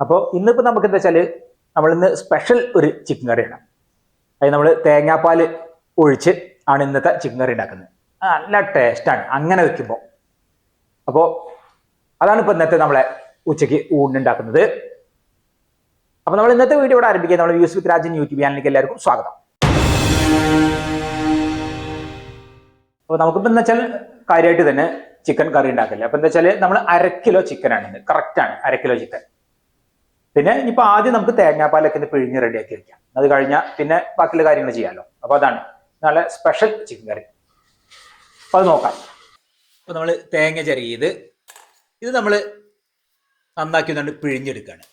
അപ്പോൾ ഇന്നിപ്പോൾ നമുക്ക് എന്താ വെച്ചാൽ നമ്മളിന്ന് സ്പെഷ്യൽ ഒരു ചിക്കൻ കറിയാണ്. അത് നമ്മൾ തേങ്ങാപ്പാൽ ഒഴിച്ച് ആണ് ഇന്നത്തെ ചിക്കൻ കറി ഉണ്ടാക്കുന്നത്. നല്ല ടേസ്റ്റാണ് അങ്ങനെ വെക്കുമ്പോൾ. അപ്പോൾ അതാണ് ഇപ്പോൾ ഇന്നത്തെ നമ്മളെ ഉച്ചയ്ക്ക് ഊണിനുണ്ടാക്കുന്നത്. അപ്പോൾ നമ്മൾ ഇന്നത്തെ വീഡിയോ ഇവിടെ ആരംഭിക്കുക. നമ്മൾ വ്യൂസ് വിത്ത് രാജൻ യൂട്യൂബ് ചാനലിലേക്ക് എല്ലാവർക്കും സ്വാഗതം. അപ്പോൾ നമുക്കിപ്പോൾ എന്താ വെച്ചാൽ കാര്യമായിട്ട് തന്നെ ചിക്കൻ കറി ഉണ്ടാക്കില്ല. അപ്പോൾ എന്താ വെച്ചാൽ നമ്മൾ 1/2 കിലോ ചിക്കനാണ് ഇന്ന്. കറക്റ്റാണ് 1/2 കിലോ ചിക്കൻ. പിന്നെ ഇനിയിപ്പോൾ ആദ്യം നമുക്ക് തേങ്ങാപ്പാലൊക്കെ ഒന്ന് പിഴിഞ്ഞ് റെഡിയാക്കി വെക്കാം. അത് കഴിഞ്ഞാൽ പിന്നെ ബാക്കിയുള്ള കാര്യങ്ങൾ ചെയ്യാമല്ലോ. അപ്പോൾ അതാണ് നല്ല സ്പെഷ്യൽ ചിക്കൻ കറി. അപ്പോൾ അത് നോക്കാം. അപ്പോൾ നമ്മൾ തേങ്ങ ചിരകിയത് ഇത് നമ്മൾ നന്നാക്കി ഒന്നുകൊണ്ട് പിഴിഞ്ഞെടുക്കുകയാണ്.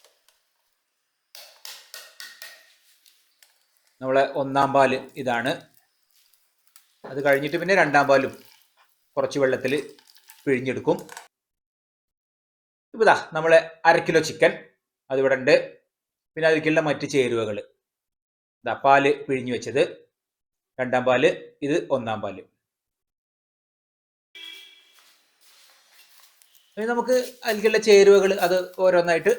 നമ്മളെ 1-ാം പാല് ഇതാണ്. അത് കഴിഞ്ഞിട്ട് പിന്നെ 2-ാം പാലും കുറച്ച് വെള്ളത്തിൽ പിഴിഞ്ഞെടുക്കും. ഇപ്പോൾ ഇതാ നമ്മളെ 1/2 കിലോ ചിക്കൻ അതിവിടെ ഉണ്ട്. പിന്നെ അതിലേക്കുള്ള മറ്റ് ചേരുവകൾ ഇതാ പാല് പിഴിഞ്ഞു വെച്ചത്, 2-ാം പാല്, ഇത് 1-ാം പാല്. ഇനി നമുക്ക് അതിലേക്കുള്ള ചേരുവകൾ അത് ഓരോന്നായിട്ട്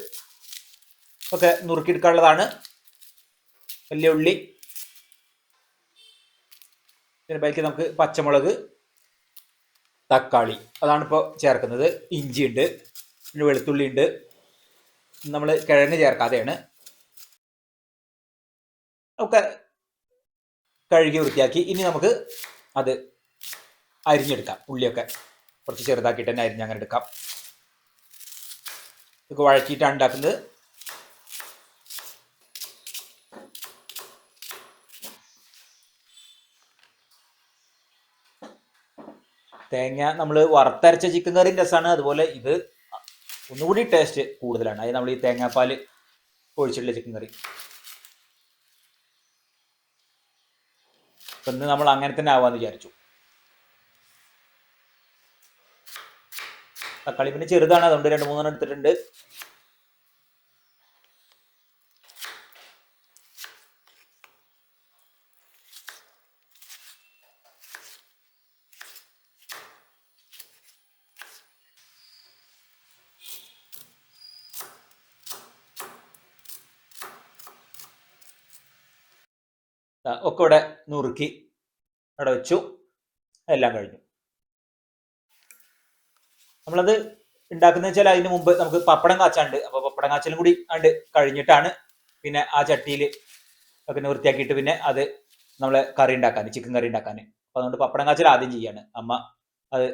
ഒക്കെ നുറുക്കിയെടുക്കാനുള്ളതാണ്. വലിയ ഉള്ളി, പിന്നെ ബാക്കി നമുക്ക് പച്ചമുളക്, തക്കാളി അതാണ് ഇപ്പോൾ ചേർക്കുന്നത്. ഇഞ്ചി ഉണ്ട്, പിന്നെ വെളുത്തുള്ളി ഉണ്ട്. നമ്മൾ കിഴങ്ങ് ചേർക്കാതെയാണ്. ഒക്കെ കഴുകി വൃത്തിയാക്കി ഇനി നമുക്ക് അത് അരിഞ്ഞെടുക്കാം. ഉള്ളിയൊക്കെ കുറച്ച് ചെറുതാക്കിയിട്ട് തന്നെ അരിഞ്ഞ് അങ്ങനെ എടുക്കാം. ഇതൊക്കെ വഴറ്റിയിട്ടാണ് ഉണ്ടാക്കുന്നത്. തേങ്ങ നമ്മൾ വറുത്തരച്ച ചിക്കൻ കറി രസമാണ്. അതുപോലെ ഇത് ഒന്നുകൂടി ടേസ്റ്റ് കൂടുതലാണ്. അത് നമ്മൾ ഈ തേങ്ങാപ്പാൽ ഒഴിച്ചിട്ടുള്ള ചിക്കൻ കറി. അപ്പം ഇന്ന് നമ്മൾ അങ്ങനെ തന്നെ ആവാമെന്ന് വിചാരിച്ചു. തക്കാളി പിന്നെ ചെറുതാണ്, അതുകൊണ്ട് 2-3 എടുത്തിട്ടുണ്ട്. ഒക്കെ ഇവിടെ നുറുക്കി അവിടെ വെച്ചു. എല്ലാം കഴിഞ്ഞു. നമ്മളത് ഉണ്ടാക്കുന്ന വെച്ചാൽ അതിന് മുമ്പ് നമുക്ക് പപ്പടം കാച്ചാണ്ട്. അപ്പോൾ പപ്പടം കാച്ചലും കൂടി ആണ്ട് കഴിഞ്ഞിട്ടാണ് പിന്നെ ആ ചട്ടിയിൽ ഒക്കെ വൃത്തിയാക്കിയിട്ട് പിന്നെ അത് നമ്മളെ കറി ഉണ്ടാക്കാൻ, ചിക്കൻ കറി ഉണ്ടാക്കാൻ. അപ്പോൾ അതുകൊണ്ട് പപ്പടം കാച്ചൽ ആദ്യം ചെയ്യാണ് അമ്മ. അത്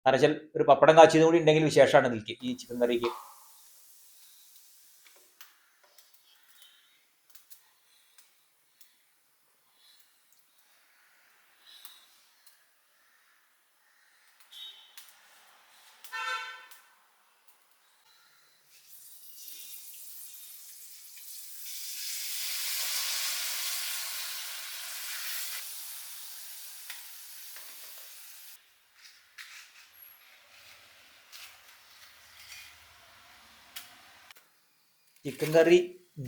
കാരണം ഒരു പപ്പടം കാച്ചിയതും കൂടി ഉണ്ടെങ്കിൽ വിശേഷമാണ് നിൽക്കുക ഈ ചിക്കൻ കറിക്ക്. ചിക്കൻ കറി,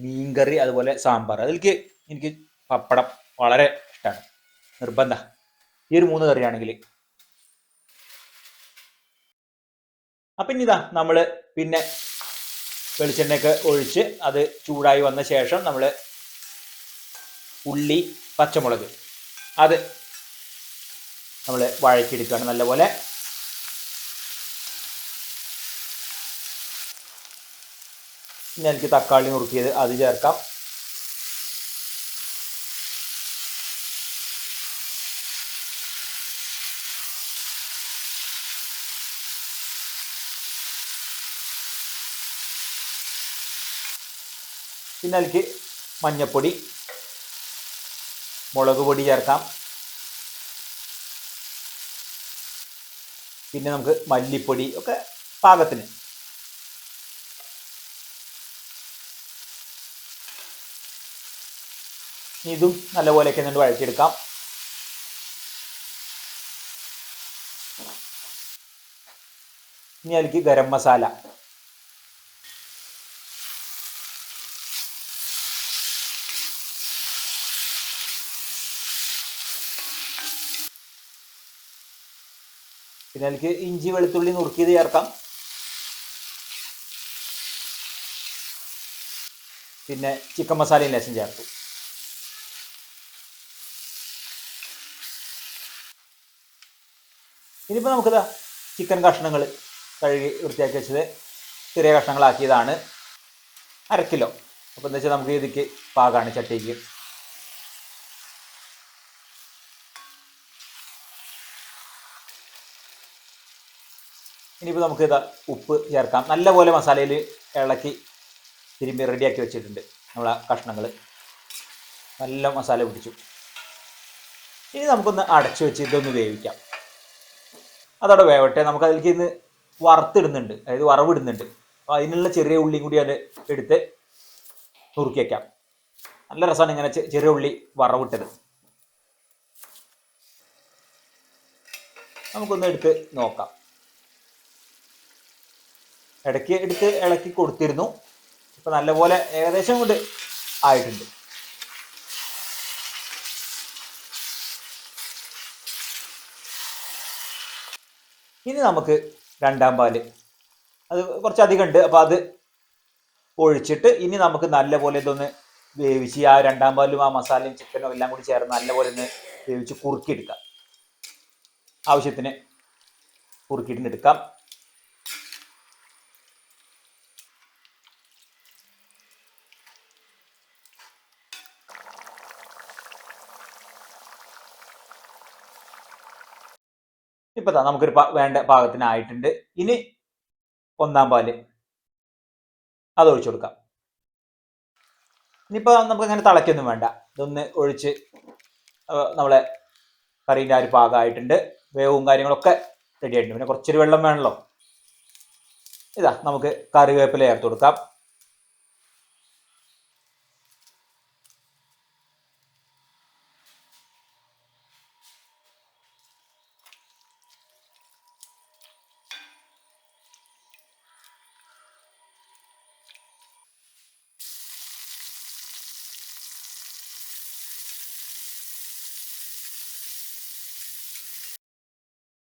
മീൻ കറി, അതുപോലെ സാമ്പാർ. അതിലേക്ക് എനിക്ക് പപ്പടം വളരെ ഇഷ്ടമാണ്, നിർബന്ധ ഈ ഒരു 3 കറിയാണെങ്കിൽ. അപ്പം ഇനി ഇതാ നമ്മൾ പിന്നെ വെളിച്ചെണ്ണയൊക്കെ ഒഴിച്ച് അത് ചൂടായി വന്ന ശേഷം നമ്മൾ ഉള്ളി, പച്ചമുളക് അത് നമ്മൾ വഴറ്റിയെടുക്കുകയാണ് നല്ലപോലെ. പിന്നെ എനിക്ക് തക്കാളി നുറുക്കിയത് അത് ചേർക്കാം. പിന്നെ അതിലേക്ക് മഞ്ഞൾപ്പൊടി, മുളക് പൊടി ചേർക്കാം. പിന്നെ നമുക്ക് മല്ലിപ്പൊടി ഒക്കെ പാകത്തിന്. ഇതും നല്ലപോലെയൊക്കെ എന്നിട്ട് വഴറ്റിയെടുക്കാം. ഇനി അതിലേക്ക് ഗരം മസാല, പിന്നെ അതിലേക്ക് ഇഞ്ചി വെളുത്തുള്ളി നുറുക്കിയത് ചേർക്കാം. പിന്നെ ചിക്കൻ മസാലയും ലേശം ചേർത്തു. ഇനിയിപ്പോൾ നമുക്കിതാ ചിക്കൻ കഷ്ണങ്ങൾ കഴുകി വൃത്തിയാക്കി വെച്ചത് ചെറിയ കഷ്ണങ്ങളാക്കിയതാണ്, 1/2 കിലോ. അപ്പോൾ എന്താ വെച്ചാൽ നമുക്ക് ഇതിക്ക് പാകമാണ് ചട്ടിക്ക്. ഇനിയിപ്പോൾ നമുക്ക് ഇതാ ഉപ്പ് ചേർക്കാം. നല്ലപോലെ മസാലയിൽ ഇളക്കി തിരുമ്പി റെഡിയാക്കി വെച്ചിട്ടുണ്ട് നമ്മളെ കഷ്ണങ്ങൾ. നല്ല മസാല പിടിച്ചു. ഇനി നമുക്കൊന്ന് അടച്ചു വെച്ച് ഇതൊന്ന് വേവിക്കാം. അതവിടെ വേവട്ടെ. നമുക്ക് അതിലേക്ക് ഇന്ന് വറുത്തിടുന്നുണ്ട്, അതായത് വറവിടുന്നുണ്ട്. അപ്പോൾ അതിനുള്ള ചെറിയ ഉള്ളിയും കൂടി അത് എടുത്ത് നുറുക്കി വയ്ക്കാം. നല്ല രസമാണ് ഇങ്ങനെ ചെറിയ ഉള്ളി വറവിട്ടത്. നമുക്കൊന്ന് എടുത്ത് നോക്കാം. ഇടയ്ക്ക് എടുത്ത് ഇളക്കി കൊടുത്തിരുന്നു. ഇപ്പം നല്ലപോലെ ഏകദേശം കൊണ്ട് ആയിട്ടുണ്ട്. ഇനി നമുക്ക് രണ്ടാം പാല്, അത് കുറച്ചധികം ഉണ്ട്, അപ്പോൾ അത് ഒഴിച്ചിട്ട് ഇനി നമുക്ക് നല്ലപോലെ ഇതൊന്ന് വേവിച്ച് ആ രണ്ടാം പാലും ആ മസാലയും ചിക്കനും എല്ലാം കൂടി ചേർന്ന് നല്ലപോലെ ഒന്ന് വേവിച്ച് കുറുക്കിയെടുക്കാം. ആവശ്യത്തിന് കുറുക്കിയിട്ട് എടുക്കാം. ഇപ്പം നമുക്കൊരു വേണ്ട പാകത്തിനായിട്ടുണ്ട്. ഇനി ഒന്നാം പാല് അത് ഒഴിച്ചു കൊടുക്കാം. ഇനിയിപ്പോൾ നമുക്ക് അങ്ങനെ തിളയ്ക്കൊന്നും വേണ്ട, ഇതൊന്ന് ഒഴിച്ച് നമ്മളെ കറീൻ്റെ ആ ഒരു പാകമായിട്ടുണ്ട്. വേവും കാര്യങ്ങളൊക്കെ റെഡി ആയിട്ടുണ്ട്. പിന്നെ കുറച്ചൊരു വെള്ളം വേണമല്ലോ. ഇതാ നമുക്ക് കറിവേപ്പില ചേർത്ത് കൊടുക്കാം.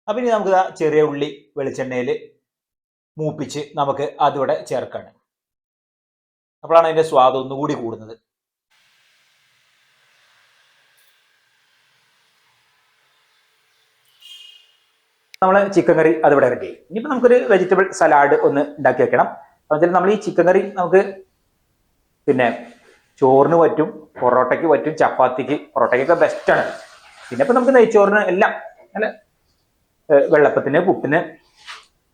അപ്പം ഇനി നമുക്ക് ചെറിയ ഉള്ളി വെളിച്ചെണ്ണയിൽ മൂപ്പിച്ച് നമുക്ക് അതിവിടെ ചേർക്കണം. അപ്പോഴാണ് അതിൻ്റെ സ്വാദ് ഒന്നുകൂടി കൂടുന്നത്. നമ്മൾ ചിക്കൻ കറി അതിവിടെ റെഡി ആയി. ഇനിയിപ്പോൾ നമുക്കൊരു വെജിറ്റബിൾ സലാഡ് ഒന്ന് ഉണ്ടാക്കി വെക്കണം. എന്നുവെച്ചാൽ നമ്മൾ ഈ ചിക്കൻ കറി നമുക്ക് പിന്നെ ചോറിന് പറ്റും, പൊറോട്ടയ്ക്ക് പറ്റും, ചപ്പാത്തിക്ക്, പൊറോട്ടയ്ക്കൊക്കെ ബെസ്റ്റാണ്. പിന്നെ ഇപ്പം നമുക്ക് നെയ്ച്ചോറിന് എല്ലാം നല്ല വെള്ളപ്പത്തിന്, പുട്ടിന്.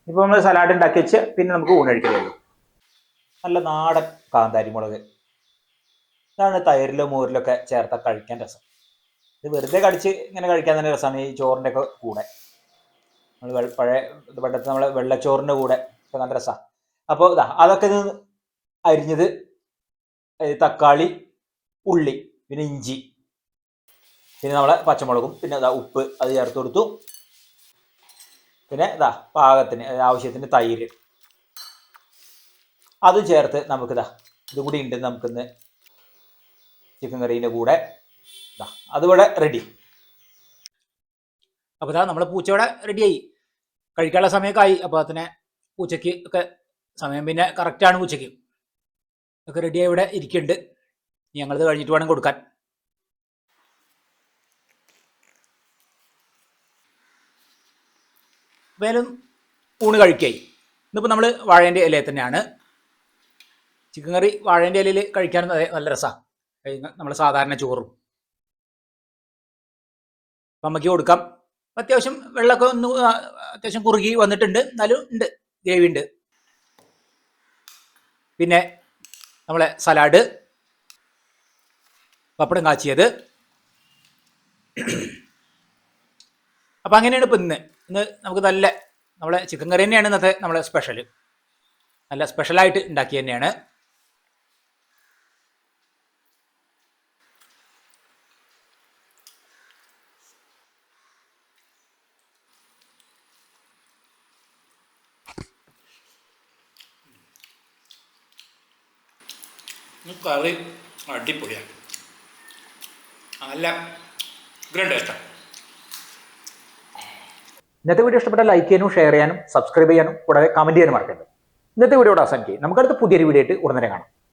ഇപ്പോൾ നമ്മൾ സലാഡ് ഉണ്ടാക്കി വെച്ച് പിന്നെ നമുക്ക് ഊണ് കഴിക്കുകയുള്ളൂ. നല്ല നാടൻ കാന്താരി മുളക്, ഇതാണ് തൈരിലോ മോരിലൊക്കെ ചേർത്താൽ കഴിക്കാൻ രസം. ഇത് വെറുതെ കടിച്ച് ഇങ്ങനെ കഴിക്കാൻ തന്നെ രസമാണ് ഈ ചോറിൻ്റെ ഒക്കെ കൂടെ. നമ്മൾ പഴയ പണ്ടത്തെ നമ്മളെ വെള്ളച്ചോറിൻ്റെ കൂടെ ഒക്കെ നല്ല രസമാണ്. അപ്പോൾ ഇതാ അതൊക്കെ ഇത് അരിഞ്ഞത്, തക്കാളി, ഉള്ളി, പിന്നെ ഇഞ്ചി, പിന്നെ നമ്മളെ പച്ചമുളകും, പിന്നെ ഇതാ ഉപ്പ് അത് ചേർത്ത് കൊടുത്തു. പിന്നെ ഇതാ പാകത്തിന് ആവശ്യത്തിന് തൈര് അതും ചേർത്ത് നമുക്കിതാ ഇതും കൂടി ഉണ്ട് നമുക്കിന്ന് ചിക്കൻ കറീൻ്റെ കൂടെ. ഇതാ അതിവിടെ റെഡി. അപ്പോൾ ഇതാ നമ്മളെ പൂച്ചയുടെ റെഡിയായി, കഴിക്കാനുള്ള സമയമൊക്കെ ആയി. അപ്പോൾ അതിനെ പൂച്ചയ്ക്ക് ഒക്കെ സമയം പിന്നെ കറക്റ്റാണ്, പൂച്ചയ്ക്ക് ഒക്കെ റെഡിയായി ഇവിടെ ഇരിക്കുന്നുണ്ട്. ഞങ്ങളിത് കഴിഞ്ഞിട്ട് വേണം കൊടുക്കാൻ. വേലും ഊണ് കഴിക്കായി. ഇന്നിപ്പോൾ നമ്മൾ വാഴേൻ്റെ ഇലയിൽ തന്നെയാണ് ചിക്കൻ കറി. വാഴേൻ്റെ ഇലയിൽ കഴിക്കാനും നല്ല രസമാണ്. നമ്മൾ സാധാരണ ചോറും അമ്മയ്ക്ക് കൊടുക്കാം. അത്യാവശ്യം വെള്ളമൊക്കെ ഒന്ന് അത്യാവശ്യം കുറുകി വന്നിട്ടുണ്ട്, എന്നാലും ഉണ്ട്, ഗ്രേവി ഉണ്ട്. പിന്നെ നമ്മളെ സലാഡ്, പപ്പടം കാച്ചിയത്. അപ്പം അങ്ങനെയാണ് ഇപ്പം ഇന്ന് നമുക്ക് നല്ല നമ്മളെ ചിക്കൻ കറി തന്നെയാണ് ഇന്നത്തെ നമ്മളെ സ്പെഷ്യൽ. നല്ല സ്പെഷ്യലായിട്ട് ഉണ്ടാക്കി തന്നെയാണ്. കറി അടിപൊളിയാണ്, നല്ല ഗ്രേറ്റ് ടേസ്റ്റാണ്. ഇന്നത്തെ വീഡിയോ ഇഷ്ടപ്പെട്ടാൽ ലൈക്ക് ചെയ്യാനും ഷെയർ ചെയ്യാനും സബ്സ്ക്രൈബ് ചെയ്യാനും കൂടാതെ കമന്റ് ചെയ്യാനും മറക്കരുത്. ഇന്നത്തെ വീഡിയോയുടെ അവസാനിക്കുക. നമുക്കടുത്ത് പുതിയൊരു വീഡിയോ ആയിട്ട് ഉടനെ കാണാം.